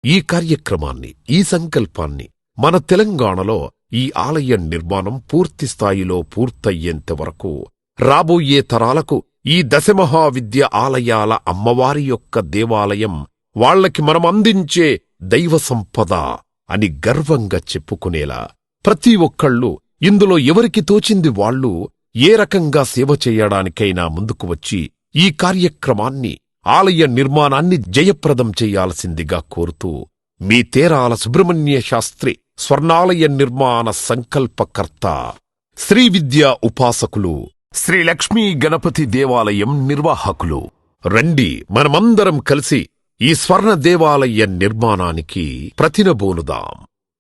ఈ కార్యక్రమాన్ని, ఈ సంకల్పాన్ని మన తెలంగాణలో ఈ ఆలయ నిర్మాణం పూర్తిస్థాయిలో పూర్తయ్యేంత వరకు రాబోయే తరాలకు ఈ దశమహావిద్య ఆలయాల అమ్మవారి యొక్క దేవాలయం వాళ్లకి మనమందించే దైవ సంపద అని గర్వంగా చెప్పుకునేలా ప్రతి ఒక్కళ్ళు ఇందులో ఎవరికి తోచింది వాళ్లు ఏ రకంగా సేవ చేయడానికైనా ముందుకు వచ్చి ఈ కార్యక్రమాన్ని, ఆలయ నిర్మాణాన్ని జయప్రదం చెయ్యాల్సిందిగా కోరుతూ మీ తేరాల సుబ్రహ్మణ్య శాస్త్రి, స్వర్ణాలయ నిర్మాణ సంకల్పకర్త, శ్రీ విద్యా ఉపాసకులు, శ్రీ లక్ష్మీ గణపతి దేవాలయం నిర్వాహకులు. రండి, మనమందరం కలిసి ఈ స్వర్ణ దేవాలయ నిర్మాణానికి ప్రతినబోనుదాం.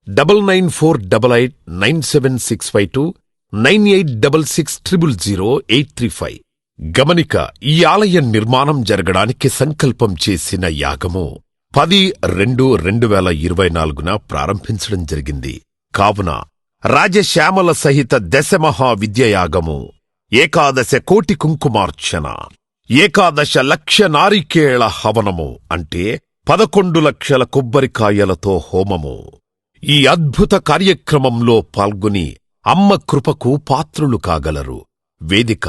9948897652 9866000835. గమనిక, ఈ ఆలయ నిర్మాణం జరగడానికి సంకల్పం చేసిన యాగము 10/2/2024 ప్రారంభించడం జరిగింది. కావున రాజశ్యామల సహిత దశమహావిద్యయాగము, ఏకాదశ కోటి కుంకుమార్చన, ఏకాదశ లక్ష నారికేళ హవనము అంటే 11 లక్షల కొబ్బరికాయలతో హోమము. ఈ అద్భుత కార్యక్రమంలో పాల్గొని అమ్మ కృపకు పాత్రులు కాగలరు. వేదిక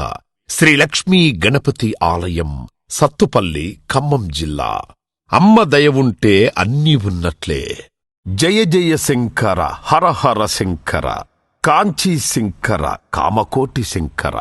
శ్రీ లక్ష్మీ గణపతి ఆలయం, సత్తుపల్లి, ఖమ్మం జిల్లా. అమ్మ దయ ఉంటే అన్నీ ఉన్నట్లే. జయ జయ శంకర, హర హర శంకర, కాంచీ శంకర, కామకోటి శంకర.